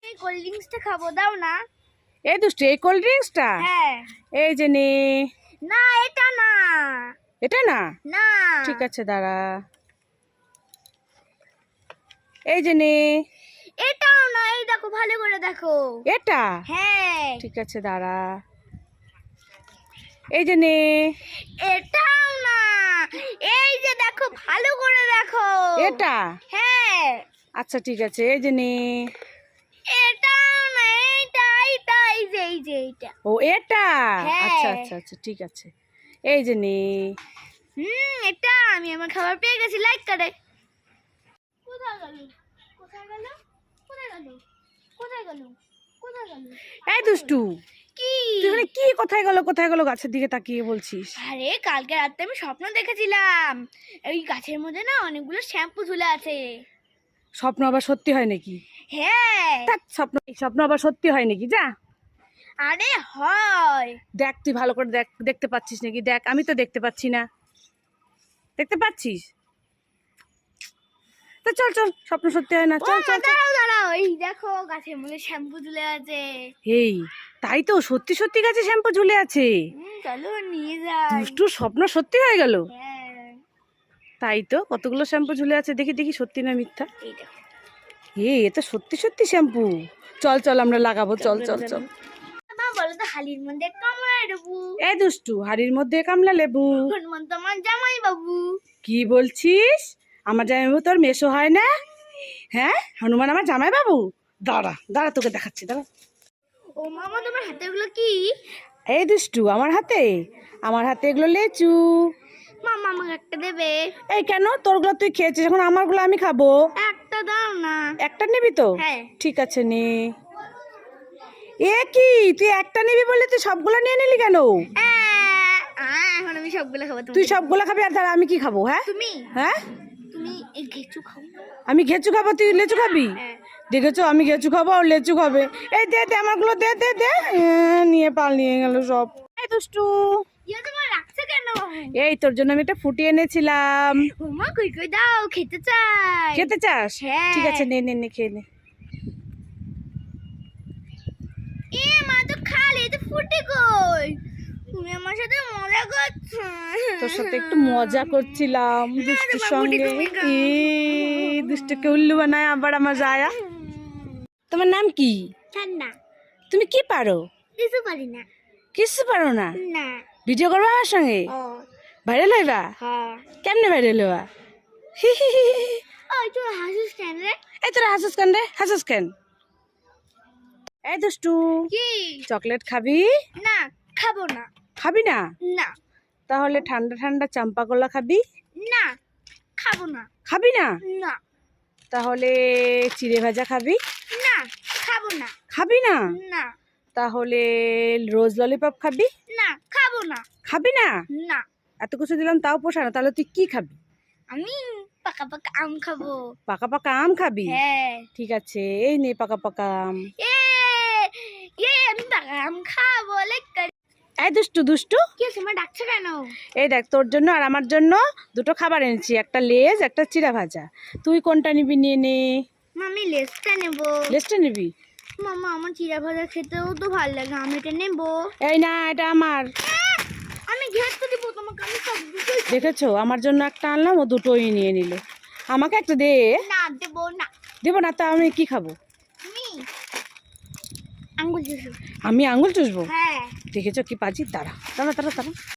এই কোল্ড ড্রিঙ্কসটা খাবো, দাও না। এই দুষ্টু, এই কোল্ড ড্রিঙ্কসটা? হ্যাঁ। এই যে নে। না এটা না। এটা না? না ঠিক আছে দাঁড়া। এই যে নে। এটাও না, এই দেখো ভালো করে দেখো। এটা? হ্যাঁ। ঠিক আছে দাঁড়া। এই যে নে। এটাও না, এই যে দেখো ভালো করে দেখো। এটা? হ্যাঁ। আচ্ছা ঠিক আছে, এই যে নে। এটাও না, এইটা। ও এটা? হ্যাঁ। আচ্ছা আচ্ছা আচ্ছা ঠিক আছে, এই যে নে। এটা আমি আমার খাবার পেয়ে গেছি, লাইক করে। কোথায় গেল? কোথায় গেল? কোথায় গেল? কোথায় গেল? কোথায় গেল? এই দুষ্টু, কি? তুই মানে কি কোথায় গেল গাছের দিকে তাকিয়ে বলছিস? আরে কালকে রাতে আমি স্বপ্ন দেখেছিলাম, এই গাছের মধ্যে না অনেকগুলো শ্যাম্পু ঝুলে আছে। স্বপ্ন আবার সত্যি হয় নাকি? হ্যাঁ। স্বপ্ন আবার সত্যি হয় নাকি? যা আরে হয়। দেখ, তুই ভালো করে দেখ, দেখতে পাচ্ছিস নাকি দেখ। আমি তো দেখতে পাচ্ছি না। দেখতে পাচ্ছিস? তো চল চল, স্বপ্ন সত্যি হয় না, চল চল চল। দাঁড়াও দাঁড়াও, এই দেখো গাছের মধ্যে শ্যাম্পু ঝুলে আছে। এই তাই তো, সত্যি সত্যি গাছে শ্যাম্পু ঝুলে আছে। চলো নিয়ে যাই। দুষ্টু স্বপ্ন সত্যি হয়ে গেল। হ্যাঁ। তাই তো, কতগুলো শ্যাম্পু ঝুলে আছে, দেখি দেখি সত্যি না মিথ্যা। এই দেখো। এ তো সত্যি সত্যি শ্যাম্পু। চল চল আমরা লাগাবো, চল চল চল। মা বলো তো, হালির মধ্যে কামড়ায় দেবো। এই দুষ্টু, হাড়ির মধ্যে কামলা লেবু? হনুমন্ত আমার জামাই বাবু। কি বলছিস? আমার জামাইবাবু তোর মেসো হয় না? হ্যাঁ, হনুমান আমার জামাই বাবু? দাঁড়া দাঁড়া, তোকে দেখাচ্ছি, দাঁড়া। ও মামা, তোমার হাতে ওগুলো কি? এই দুষ্টু, আমার হাতে এগুলো লেচু। মামা আমাকে একটা দেবে? এই কেন, তোরগুলো তুই খেয়েছিস, এখন আমারগুলো আমি খাবো। একটা দাও না। একটা নিবি তো? হ্যাঁ। ঠিক আছে নে। এ কি, তুই একটা নিবি বলে তুই সবগুলো নিয়ে নিলি কেন? এখন আমি সবগুলো খাবো। তুই সবগুলো খাবি আর দাঁড়া, আমি কি খাবো? হ্যাঁ তুমি হ্যাঁ, তুমি এই ঘেচু খাও। আমি ঘেচু খাবো, তুই লেচু খাবি? হ্যাঁ। দেখেছো, আমি ঘেচু খাবো আর লেচু খাবে। এই দে দে আমারগুলো, দে দে দে। নিয়ে পালিয়ে গেল সব। এই দুষ্টু, ইয়া তোমার রাখছে কেন? এই তোর জন্য আমি একটা ফুটি এনেছিলাম। ওমা কই কই দাও, খেতে চাই। খেতে চাস? হ্যাঁ। ঠিক আছে, নে নে নে, খেয়ে নে। এ মা, তো খালি তো ফুটে কই? তুমি আমার সাথে মজা করছো? তোর সাথে একটু মজা করছিলাম দুষ্টুর সঙ্গে। দুষ্টুকে উল্লু বানায় আবার আমার জায়া। তোমার নাম কি? ঠান্ডা। তুমি কি পারো? কিছু পারি না। কিছু পারো না? না। ভিডিও করবা আমার সঙ্গে? ও ভাইরাল হইবা? হ্যাঁ। কেমনে ভাইরাল হইবা? ওই তুই হাসিস কেন রে? এই তোরা হাসিস কেন রে? হাসিস কেন? এই দুষ্টু, কি? চকলেট খাবি? না, খাবো না। খাবি না? না। তাহলে ঠান্ডা ঠান্ডা চাম্পা কলা খাবি? না, খাবো না। খাবি না? না। তাহলে চিড়ে ভাজা খাবি? না, খাবো না। খাবি না? না। তাহলে রোজ ললিপপ খাবি? না, খাবো না। খাবি না? না। এত কিছু দিলাম তাও পোষানো, তাহলে তুই কি খাবি? আমি পাকা পাকা আম খাবো। পাকা পাকা আম খাবি? হ্যাঁ। ঠিক আছে, এই নে পাকা পাকা আম। এ আমি পাকা আম খাবো, লাইক করে। এই দুষ্টু দুষ্টু, কি তোমার ডাকছো কেন? এই দেখ, তোর জন্য আর আমার জন্য দুটো খাবার এনেছি, একটা লেজ একটা চিড়া ভাজা। তুই কোনটা নিবি নিয়ে নে। আমি লেসটা নেবো। লেজটা নিবি? মামা আমার চিড়া ভাজা খেতেও তো ভালো লাগে, আমি এটা নেবো। এই না, এটা আমার। আমি ঘেটতে দিব তোমাকে, আমি সব দুটোই। দেখেছো, আমার জন্য একটা আনলাম, ও দুটোই নিয়ে নিল। আমাকে একটা দে। না, দেবো না। দেবো না? তা আমি কি খাবো? তুমি আঙ্গুল চুষো। আমি আঙুল চুষবো? হ্যাঁ। দেখেছো কি পাজি? দাঁড়া দাঁড়া দাঁড়া দাঁড়া।